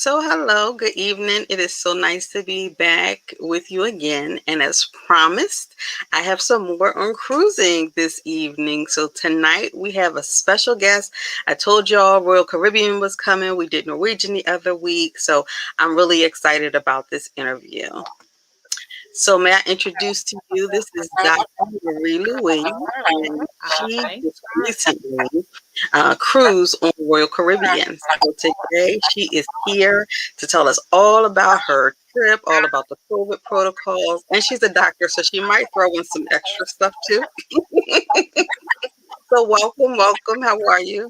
So, hello, good evening. It is so nice to be back with you again. And as promised, I have some more on cruising this evening. So, tonight we have a special guest. I told y'all Royal Caribbean was coming. We did Norwegian the other week. So, I'm really excited about this interview. So, may I introduce to you? This is Dr. Marie Louise, and she Hi. just recently cruised on Royal Caribbean. So, today she is here to tell us all about her trip, all about the COVID protocols, and she's a doctor, so she might throw in some extra stuff too. So, welcome, welcome. How are you?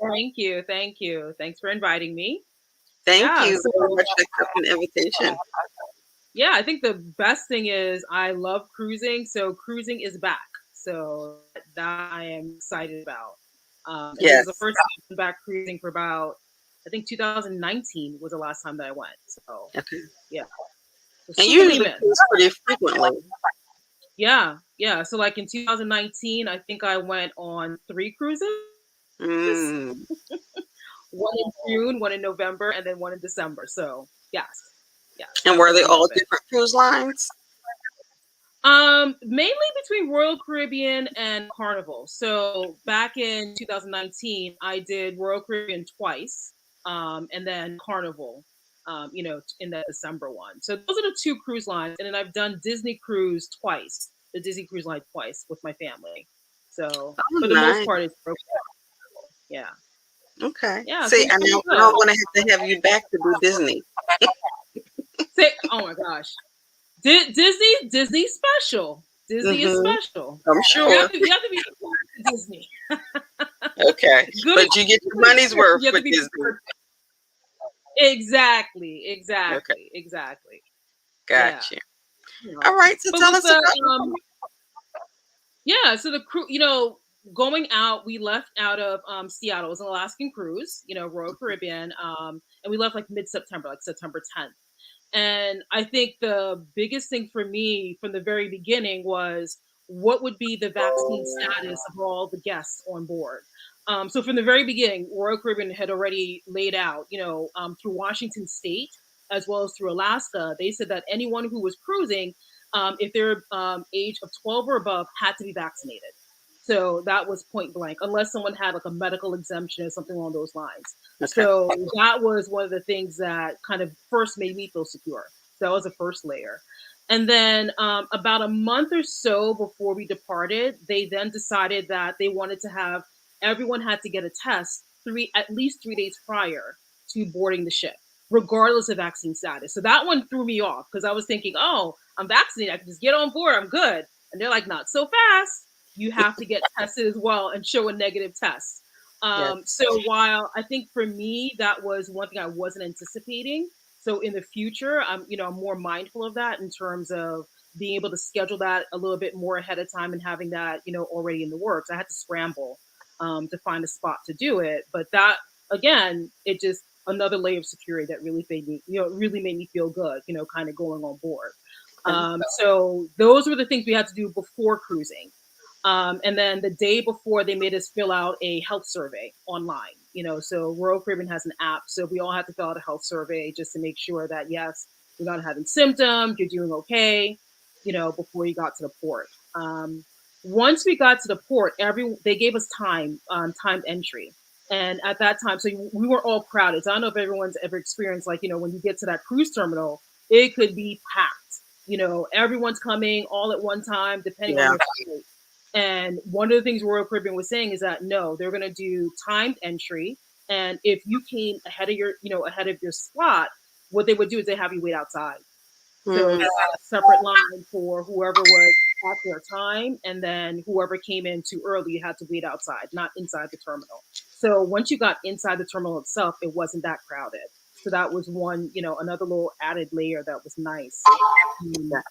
Thank you. Thank you. Thanks for inviting me. Thank Yeah. you So, very much for accepting the invitation. yeah, I think the best thing is I love cruising. So, cruising is back. So, that I am excited about. And this is the Yes. first time I've been back cruising for about, I think 2019 was the last time that I went. So, Okay. yeah. So, And super you duper usually miss. cruise pretty frequently. Yeah. Yeah. So, like in 2019, I think I went on 3 cruises. Mm. One in June, one in November, and then one in December. So yes, yes, And were they definitely all love it. different cruise lines? Mainly between Royal Caribbean and Carnival. So back in 2019, I did Royal Caribbean twice, and then Carnival. In that December one. So those are the 2 cruise lines, and then I've done Disney Cruise twice, the Disney Cruise Line twice with my family. So Oh, for the most nice. part, it's Royal Carnival. Yeah, Okay. yeah. So See, it's and pretty now I'm good. gonna have to have you back to do Disney. Say, oh my gosh, Disney special. Disney is Mm-hmm. special. I'm sure. You have to be prepared for Disney. Okay. Good But you get your money's experience. worth You have to with be Disney. prepared. Exactly, Okay. exactly, exactly. Yeah. Gotcha. You All know. right. So But tell with us the about yeah, so the crew, going out, we left out of Seattle. It was an Alaskan cruise, Royal Caribbean, and we left like mid-September, like September 10th. And I think the biggest thing for me from the very beginning was what would be the vaccine status of all the guests on board. So from the very beginning, Royal Caribbean had already laid out, through Washington State as well as through Alaska, they said that anyone who was cruising, if they're age of 12 or above, had to be vaccinated. So that was point blank, unless someone had like a medical exemption or something along those lines. okay. So that was one of the things that kind of first made me feel secure. So that was the first layer. And then about a month or so before we departed, they then decided that they wanted to have everyone had to get a test at least 3 days prior to boarding the ship, regardless of vaccine status. So that one threw me off because I was thinking, oh, I'm vaccinated, I can just get on board, I'm good. And they're like, not so fast. You have to get tested as well and show a negative test. Yes. So while I think for me that was one thing I wasn't anticipating, so in the future, I'm more mindful of that in terms of being able to schedule that a little bit more ahead of time and having that already in the works. I had to scramble to find a spot to do it, but that again, it just another layer of security that really made me, really made me feel good, kind of going on board. Okay. So those were the things we had to do before cruising. And then the day before, they made us fill out a health survey online. So Royal Caribbean has an app, so we all had to fill out a health survey just to make sure that yes, you're not having symptoms, you're doing okay, before you got to the port. Once we got to the port, they gave us timed entry, and at that time, so we were all crowded. So I don't know if everyone's ever experienced like when you get to that cruise terminal, it could be packed. Everyone's coming all at one time, depending on Yeah. your flight. And one of the things Royal Caribbean was saying is that no, they're going to do timed entry, and if you came ahead of your slot, what they would do is they have you wait outside. So they Mm, had a separate line for whoever was at their time, and then whoever came in too early, you had to wait outside, not inside the terminal. So once you got inside the terminal itself, it wasn't that crowded. So that was one, another little added layer that was nice. yeah. Um,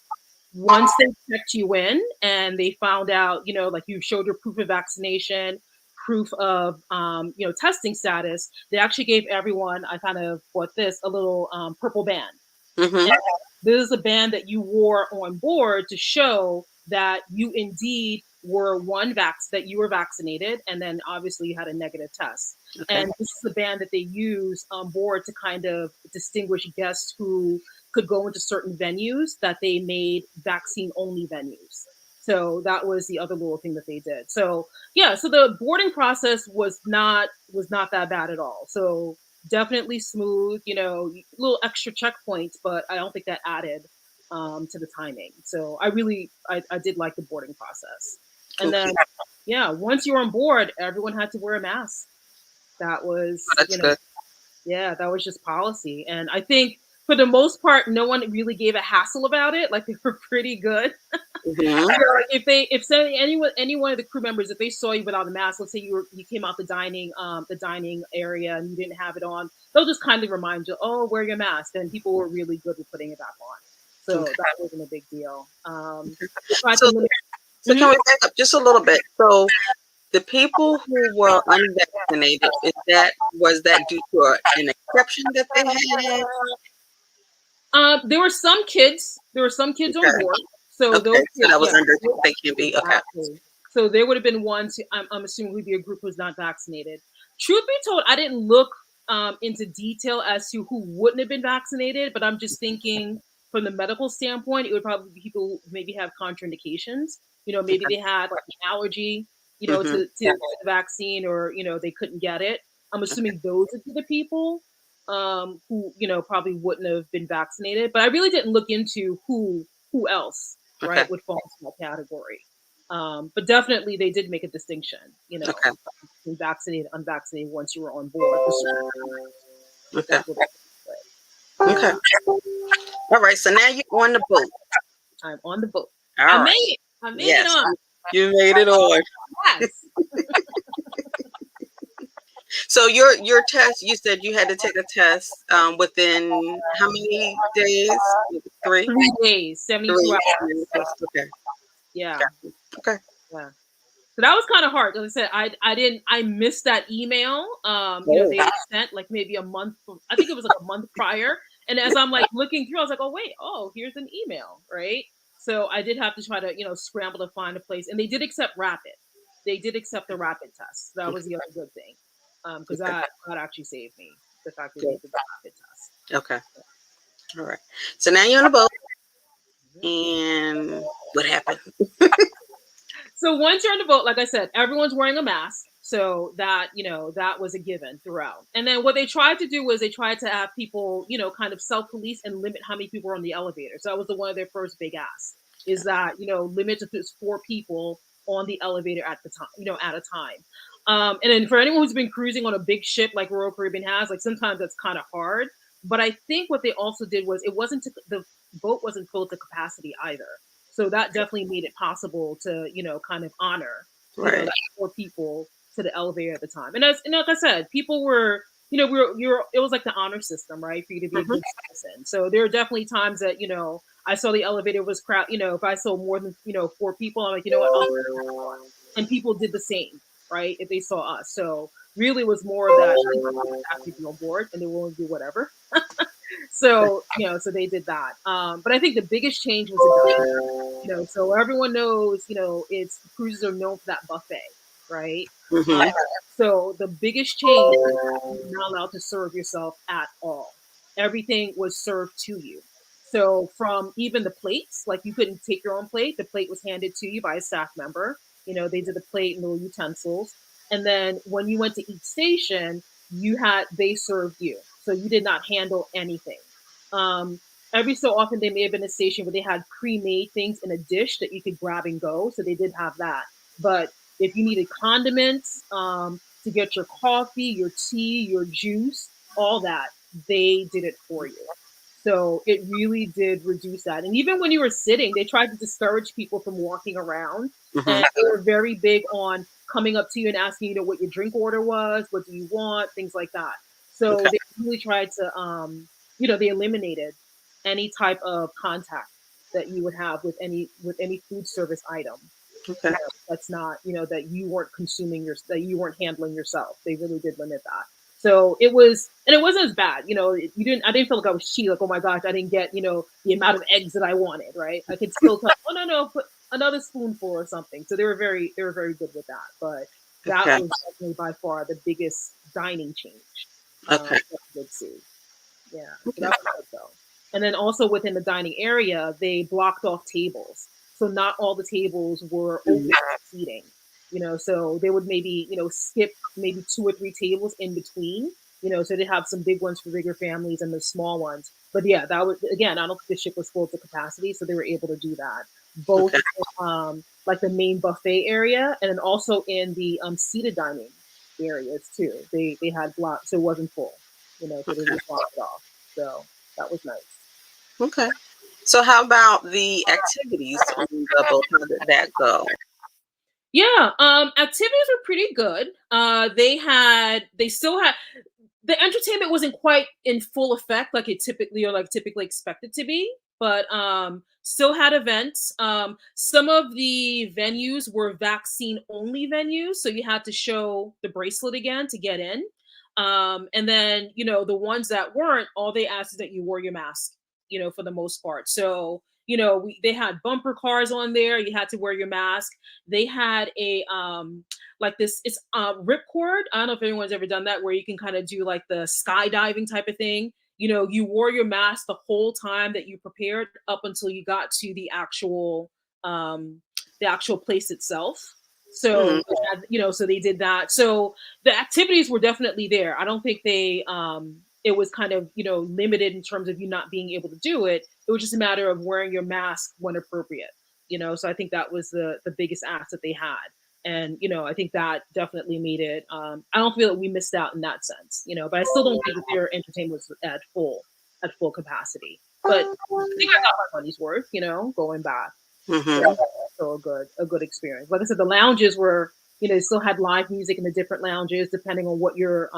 Once they checked you in and they found out, like you showed your proof of vaccination, proof of, testing status, they actually gave everyone, I kind of bought this, a little purple band. Mm-hmm. And this is a band that you wore on board to show that you indeed were one that you were vaccinated, and then obviously you had a negative test. Okay. And this is the band that they use on board to kind of distinguish guests who could go into certain venues that they made vaccine only venues. So that was the other little thing that they did. So yeah, so the boarding process was not that bad at all. So definitely smooth, little extra checkpoints, but I don't think that added to the timing. So I did like the boarding process. And Okay. then yeah, once you were on board, everyone had to wear a mask. That was, That's good. yeah, that was just policy. And I think for the most part, no one really gave a hassle about it. Like they were pretty good. Hmm. Like any one of the crew members, if they saw you without a mask, let's say you came out the dining area and you didn't have it on, they'll just kind of remind you, oh, wear your mask. And people were really good with putting it back on. So Okay. that wasn't a big deal. They tried to So, limit. so can Mhm. we back up just a little bit? So, the people who were unvaccinated, was that due to an exception that they had? There were some kids. There were some kids on Okay. board. So Okay. those So kids, that was yeah, under they can be okay. exactly. So there would have been ones. I'm assuming would be a group who's not vaccinated. Truth be told, I didn't look into detail as to who wouldn't have been vaccinated, but I'm just thinking from the medical standpoint, it would probably be people who maybe have contraindications. Maybe Okay. they had like an allergy, Hmm. to the vaccine, or they couldn't get it. I'm Okay. assuming those would be the people who probably wouldn't have been vaccinated. But I really didn't look into who else, Okay. right, would fall into that category. But definitely they did make a distinction, Okay. between vaccinated, unvaccinated once you were on board. For certain categories. Okay. That's what they Okay. All right. So now you're on the boat. I'm on the boat. I All made right. it. I made it Yes, on. you made it on. Yes. So your test, you said you had to take a test within how many days? 3? 3 days, 72 3. hours. Okay. Yeah. Gotcha. Okay. Yeah. So that was kind of hard. Like I said, I missed that email. Oh. They sent like maybe a month. I think it was like a month prior. And as I'm like looking through, I was like, oh wait, oh here's an email, right? So I did have to try to scramble to find a place, and they did accept rapid. They did accept the rapid test. That was the other good thing, because Okay. that actually saved me, the fact that they Good. did the rapid test. Okay. All right. So now you're on the boat, Mhm. and what happened? So once you're on the boat, like I said, everyone's wearing a mask. So that was a given throughout. And then what they tried to do was they tried to have people, kind of self-police and limit how many people were on the elevator. So that was one of their first big asks, is that, limit to just 4 people on the elevator at the time, at a time. And then for anyone who's been cruising on a big ship like Royal Caribbean has, like sometimes that's kind of hard. But I think what they also did was the boat wasn't filled to capacity either. So that definitely made it possible to, kind of honor, Right. that 4 people to the elevator at the time. And like I said, people were, it was like the honor system, right? For you to be a Hmm. good citizen. So there are definitely times that, I saw the elevator was crowd, if I saw more than, 4 people, I'm like, you know what, I'll sit in that one. And people did the same, right? If they saw us. So really was more of that happy to be on board and they were willing to do whatever. So so they did that. But I think the biggest change was the dining. So everyone knows, it's cruises are known for that buffet, right? Hmm. Um, so the biggest change is you're not allowed to serve yourself at all. Everything was served to you. So from even the plates, like you couldn't take your own plate. The plate was handed to you by a staff member. They did the plate and little utensils. And then when you went to each station, they served you. So you did not handle anything. Um, every so often they may have been a station where they had pre-made things in a dish that you could grab and go. So they did have that. But if you needed condiments, to get your coffee, your tea, your juice, all that, they did it for you. So it really did reduce that. And even when you were sitting, they tried to discourage people from walking around. Hmm. And they were very big on coming up to you and asking, what your drink order was, what do you want, things like that. So Okay. they really tried to, they eliminated any type of contact that you would have with any food service item. Okay. That's not, that you weren't that you weren't handling yourself. They really did limit that. So it wasn't as bad. I didn't feel like I was cheating. Like, oh my gosh, I didn't get, the amount of eggs that I wanted. Right. I could still tell, oh no, no, another spoonful or something. So they were very good with that. But that Okay. was definitely by far the biggest dining change Okay. that I did see. Yeah, so Okay. that was good though. And then also within the dining area, they blocked off tables. So not all the tables were open Mhm. for seating. So they would maybe, skip maybe two or three tables in between. So they have some big ones for bigger families and the small ones. But yeah, that was again, I don't think the ship was full to capacity, so they were able to do that. Both Okay. like the main buffet area and then also in the seated dining areas too. They had blocked so it wasn't full, so they Okay. just blocked it off. So that was nice. Okay. So how about the activities on the boat? How did that go? Yeah, activities were pretty good. They still had the entertainment wasn't quite in full effect like it typically expected to be, but still had events. Some of the venues were vaccine only venues, so you had to show the bracelet again to get in. And then the ones that weren't, all they asked is that you wore your mask, for the most part. So they had bumper cars on there. You had to wear your mask. They had a like this it's ripcord. I don't know if anyone's ever done that, where you can kind of do like the skydiving type of thing. You wore your mask the whole time that you prepared up until you got to um the actual place itself. Mhm. So so they did that. So the activities were definitely there. I don't think it was kind of limited in terms of you not being able to do it. It was just a matter of wearing your mask when appropriate. So I think that was the biggest ask that they had. And I think that definitely made it. I don't feel that we missed out in that sense, but I still don't think that their entertainment was at full capacity. But I think I got my money's worth, going back. So Mhm. so a good experience. Like I said, the lounges were, still had live music in the different lounges depending on what your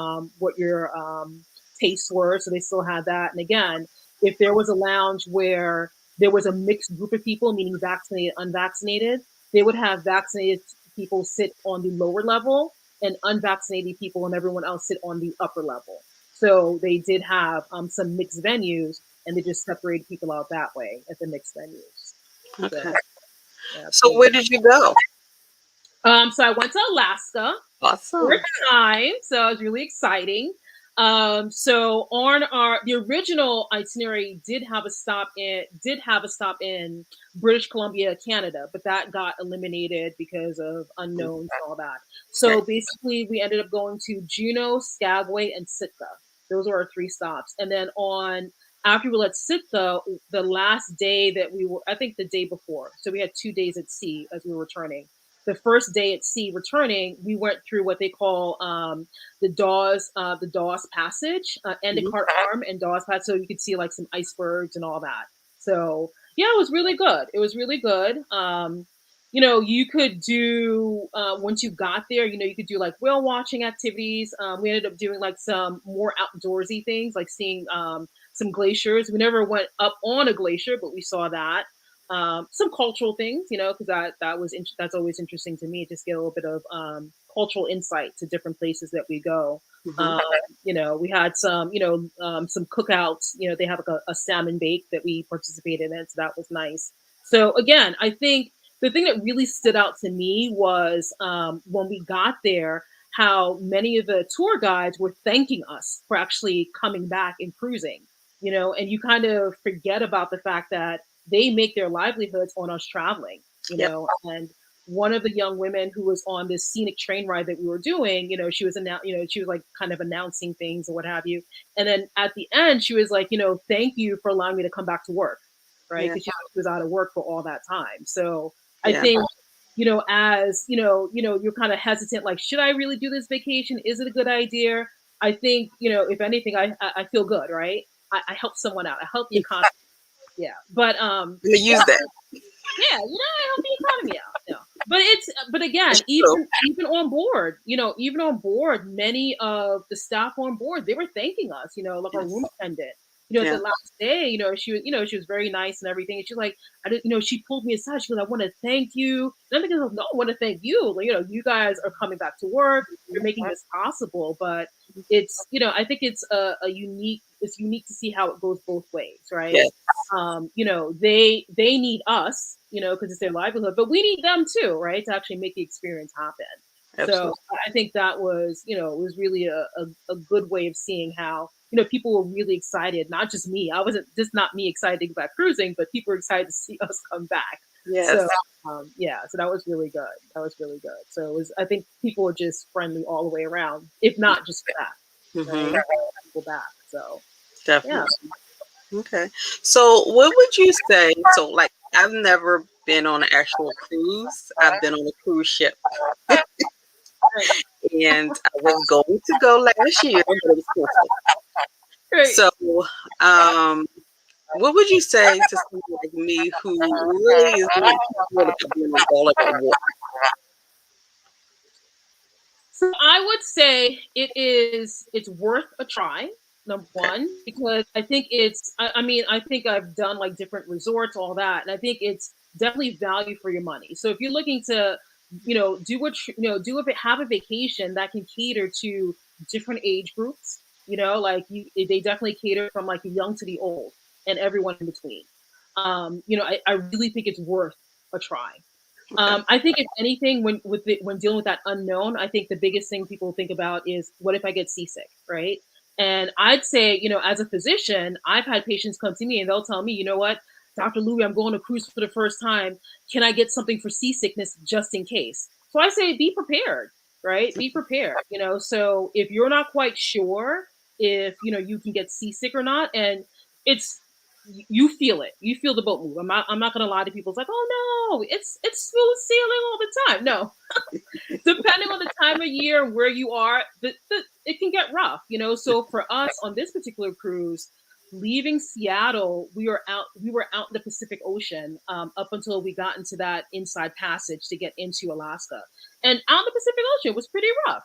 tastes were. So they still had that. And again, if there was a lounge where there was a mixed group of people, meaning vaccinated, unvaccinated, they would have vaccinated people sit on the lower level and unvaccinated people and everyone else sit on the upper level. So they did have some mixed venues, and they just separated people out that way at the mixed venues. So Okay. yeah, So pretty where good. did you go? So I went to Alaska Awesome. first time, so it was really exciting. So on the original itinerary did have a stop in British Columbia, Canada, but that got eliminated because of unknowns and all that. So Right. basically, we ended up going to Juneau, Skagway, and Sitka. Those were our three stops, and then on after we left Sitka, the last day that we were, I think the day before, so we had 2 days at sea as we were returning. The first day at sea returning, we went through what they call the Dawes Passage, Mhm. Endicott Arm and Dawes Passage, so you could see like some icebergs and all that. So yeah, it was really good. It was really good. You could do once you got there, you could do like whale watching activities. We ended up doing like some more outdoorsy things, like seeing some glaciers. We never went up on a glacier, but we saw that some cultural things, because that's always interesting to me. Just get a little bit of cultural insight to different places that we go. Mhm. Um, we had some cookouts. They have like a salmon bake that we participated in, so that was nice. So again, I think the thing that really stood out to me was when we got there, how many of the tour guides were thanking us for actually coming back and cruising. And you kind of forget about the fact that they make their livelihoods on us traveling, Yep. and one of the young women who was on this scenic train ride that we were doing, she was like kind of announcing things or what have you. And then at the end, she was like, thank you for allowing me to come back to work. Right. Yeah. Because she was out of work for all that time. So I Yeah. think, as you're kind of hesitant, like, should I really do this vacation? Is it a good idea? I think, if anything, I feel good, right? I help someone out. I help the economy. Yeah. But I'm gonna use that. yeah, I help the economy out. Yeah. But again, That's true. even on board, many of the staff on board, they were thanking us, like our room Yes. attendant. At the Yeah. last day, she was very nice and everything. And she's like, I didn't, she pulled me aside. She goes, I want to thank you. And I'm thinking, no, I want to thank you. Like, you guys are coming back to work. You're making this possible. But it's I think it's a unique it's unique to see how it goes both ways, right? Yes, They need us, because it's their livelihood, but we need them too, right, to actually make the experience happen. So absolutely. I think that was, it was really a good way of seeing how, people were really excited, not just me. I wasn't just not me excited about cruising, but people were excited to see us come back. Yes. So yeah, so that was really good. That was really good. So it was, I think people were just friendly all the way around, if not just for that, right? Mm-hmm. People back. So yeah. Definitely. Okay. So, what would you say? So, like, I've never been on an actual cruise. I've been on a cruise ship, Right. and I was going to go last year, but it was canceled. Right. So, um, what would you say to someone like me who really is not sure about being on all of that water? So I would say it's worth a try. Number Okay. one, because I think I mean, I think I've done like different resorts, all that, and I think it's definitely value for your money. So if you're looking to, do do have a vacation that can cater to different age groups, like they definitely cater from like the young to the old and everyone in between. I really think it's worth a try. Okay. I think if anything, when dealing with that unknown, I think the biggest thing people think about is what if I get seasick, right? And I'd say, as a physician, I've had patients come to me and they'll tell me, you know what, Dr. Louie, I'm going to cruise for the first time. Can I get something for seasickness just in case? So I say, be prepared, right? Be prepared. So if you're not quite sure if you can get seasick or not, and it's you feel it. You feel the boat move. I'm not gonna lie to people. It's like, oh no, it's smooth sailing all the time. No, depending on the time of year and where you are, it can get rough. So for us on this particular cruise, leaving Seattle, we were out in the Pacific Ocean up until we got into that inside passage to get into Alaska, and out in the Pacific Ocean was pretty rough.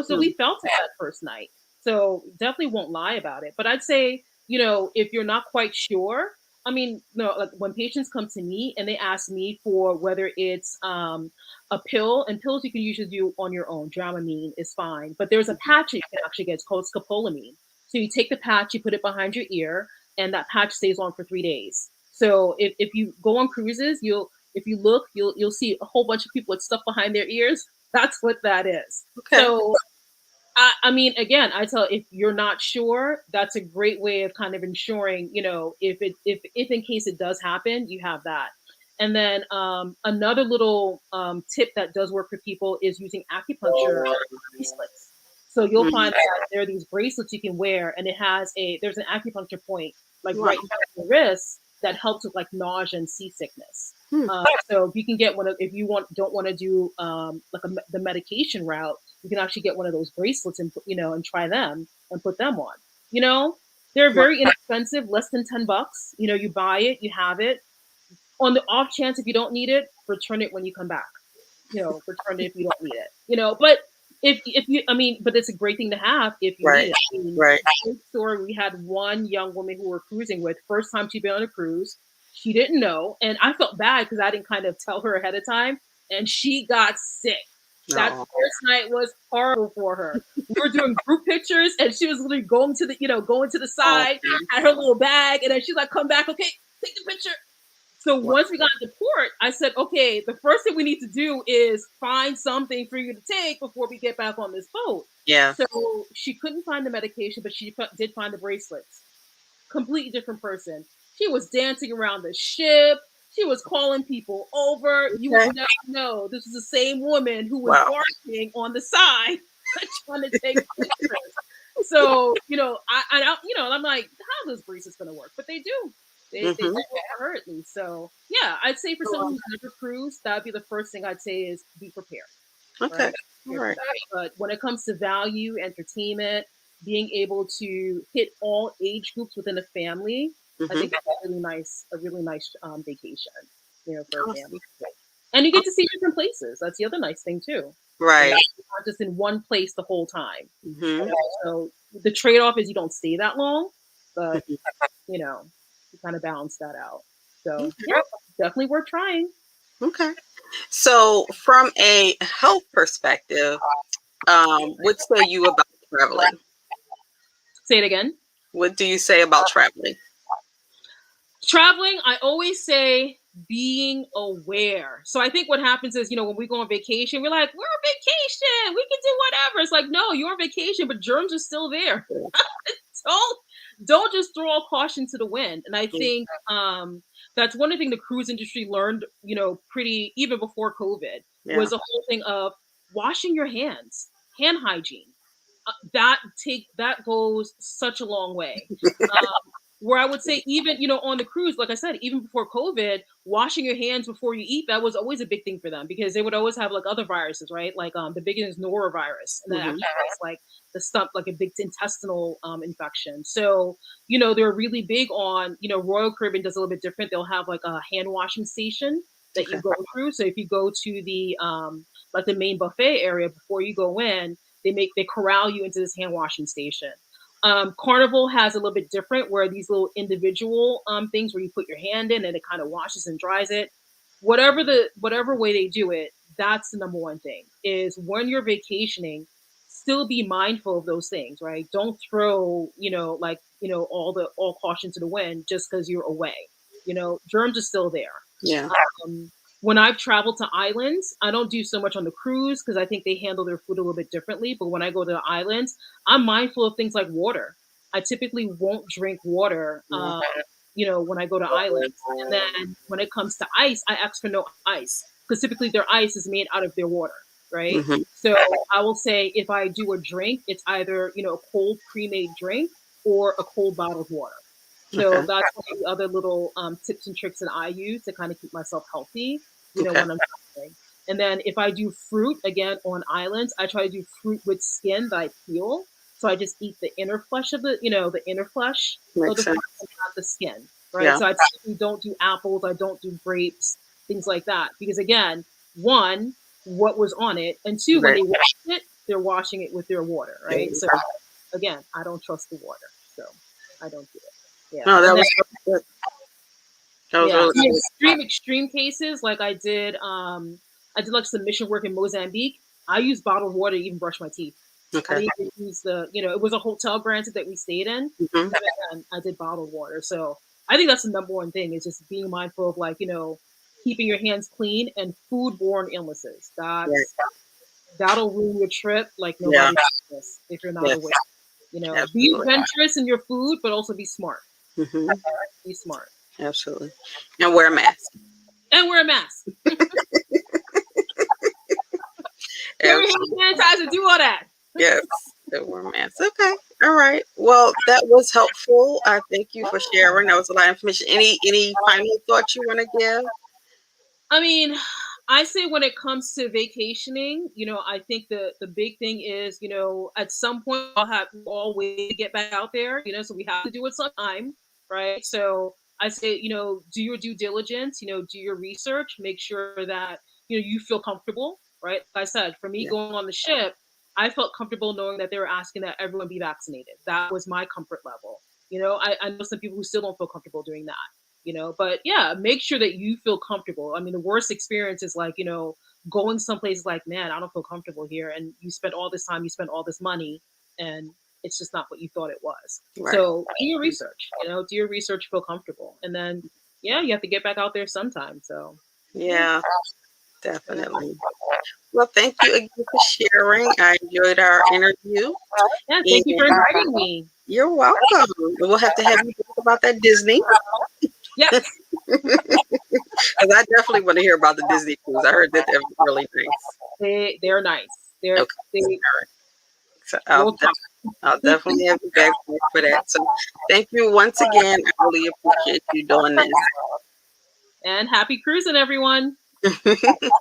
So Hmm. we felt it that first night. So definitely won't lie about it. But I'd say, if you're not quite sure, I mean, no, like when patients come to me and they ask me for whether it's a pill, and pills you can usually do on your own. Dramamine is fine, but there's a patch that you can actually get. It's called scopolamine. So you take the patch, you put it behind your ear, and that patch stays on for 3 days. So if you go on cruises, if you look, you'll see a whole bunch of people with stuff behind their ears. That's what that is. Okay. So I mean, again, I tell if you're not sure, that's a great way of kind of ensuring, if in case it does happen, you have that. And then another little tip that does work for people is using acupuncture bracelets. So you'll Mhm. find that there are these bracelets you can wear, and there's an acupuncture point like Wow. right near the wrist that helps with like nausea and seasickness. Hmm. So you can get one of if you don't want to do like the medication route, you can actually get one of those bracelets and and try them and put them on. You know, they're Wow. very inexpensive, less than $10. You buy it, you have it. On the off chance if you don't need it, return it when you come back. Return it if you don't need it. But if you, I mean, but it's a great thing to have if you need Right. it. I mean, Right. quick story: we had one young woman who we're cruising with, first time she'd been on a cruise. She didn't know, and I felt bad because I didn't kind of tell her ahead of time, and she got sick. That No. first night was horrible for her. We were doing group pictures, and she was literally going to the Oh. side, had her little bag, and then she's like, "Come back, okay? Take the picture." So Wow. once we got to port, I said, okay, the first thing we need to do is find something for you to take before we get back on this boat. Yeah. So she couldn't find the medication, but she did find the bracelets. Completely different person. She was dancing around the ship. She was calling people over. You would Okay. never know this is the same woman who was Wow. barking on the side trying to take pictures. So and I'm like, how's this bracelet's gonna work? But they do. They Hmm. do work for her at least. So yeah, I'd say for someone Oh, who's never cruised, that'd be the first thing I'd say is be prepared, okay. right? All Prepared for right. that. But when it comes to value, entertainment, being able to hit all age groups within a family, I Hmm. think that's a really nice vacation, for a family. Awesome. And you get to see different places. That's the other nice thing too. Right. You're not just in one place the whole time. Hmm. So the trade off is you don't stay that long, but Hmm. you know, you kind of balance that out. So Okay. yeah, definitely worth trying. Okay. So, from a health perspective, what say you about traveling? Say it again. What do you say about traveling? Traveling, I always say being aware. So I think what happens is, when we go on vacation, we're like, we're on vacation, we can do whatever. It's like, no, you're on vacation, but germs are still there. don't don't just throw all caution to the wind. And I think that's one of the things the cruise industry learned, pretty even before COVID, Yeah. was a whole thing of washing your hands, hand hygiene. That goes such a long way. Where I would say even on the cruise, like I said, even before COVID, washing your hands before you eat, that was always a big thing for them because they would always have like other viruses, right? Like the big one is norovirus, and that Hmm. actually has like the stump, like a big intestinal infection. So they're really big on Royal Caribbean does a little bit different. They'll have like a hand washing station that you Okay. go through. So if you go to the like the main buffet area before you go in, they corral you into this hand washing station. Carnival has a little bit different, where these little individual things where you put your hand in and it kind of washes and dries it. Whatever way they do it, that's the number one thing. Is when you're vacationing, still be mindful of those things, right? Don't throw all caution to the wind just because you're away. Germs are still there. Yeah. Um, when I've traveled to islands, I don't do so much on the cruise because I think they handle their food a little bit differently. But when I go to the islands, I'm mindful of things like water. I typically won't drink water, when I go to islands. And then when it comes to ice, I ask for no ice because typically their ice is made out of their water, right? Hmm. So I will say if I do a drink, it's either, a cold pre-made drink or a cold bottled water. So Okay. that's one of the other little tips and tricks that I use to kind of keep myself healthy, Okay. when I'm traveling. And then if I do fruit again on islands, I try to do fruit with skin that I peel. So I just eat the inner flesh of the inner flesh of Makes the fruit, sense. and not the skin, right? Yeah. So I typically don't do apples, I don't do grapes, things like that, because again, one, what was on it, and two, when Right. they wash it, they're washing it with their water, There right? you So go. again, I don't trust the water, so I don't do it. Yeah, No, and that then was really good. That was yeah, really in good. extreme cases, like I did like some mission work in Mozambique. I used bottled water to even brush my teeth. I Okay. didn't even use it was a hotel granted that we stayed in. Hmm. But again, I did bottled water. So I think that's the number one thing is just being mindful of keeping your hands clean and foodborne illnesses. Right. That'll ruin your trip like Yeah. nobody's business if you're not aware. Yes. Be Absolutely. adventurous in your food, but also be smart. Hmm. Be smart. Absolutely. And wear a mask. And wear a mask. Carry Absolutely. hand sanitizer, do all that. Yes. And wear a mask. Okay. All right. Well, that was helpful. I thank you for sharing. That was a lot of information. Any final thoughts you want to give? I mean, I say when it comes to vacationing, I think the big thing is, at some point we all wait to get back out there, so we have to do it sometime, right? So I say, do your due diligence, do your research, make sure that, you feel comfortable, right? Like I said, for me Yeah. going on the ship, I felt comfortable knowing that they were asking that everyone be vaccinated. That was my comfort level. I know some people who still don't feel comfortable doing that. But yeah, make sure that you feel comfortable. I mean, the worst experience is like, going someplace like, man, I don't feel comfortable here, and you spent all this time, you spent all this money, and it's just not what you thought it was. Right. So do your research, do your research, feel comfortable, and then yeah, you have to get back out there sometime. So yeah. Yeah. Definitely. Well, thank you again for sharing. I enjoyed our interview. Yeah, thank you for And inviting me. you're welcome. We'll have to have you talk about that Disney. Yes. Because I definitely want to hear about the Disney cruise. I heard that they're really nice. They're nice. They're Okay. they All right. So will come. I'll definitely have you back for that. So thank you once again. I really appreciate you doing And happy cruising, everyone. this.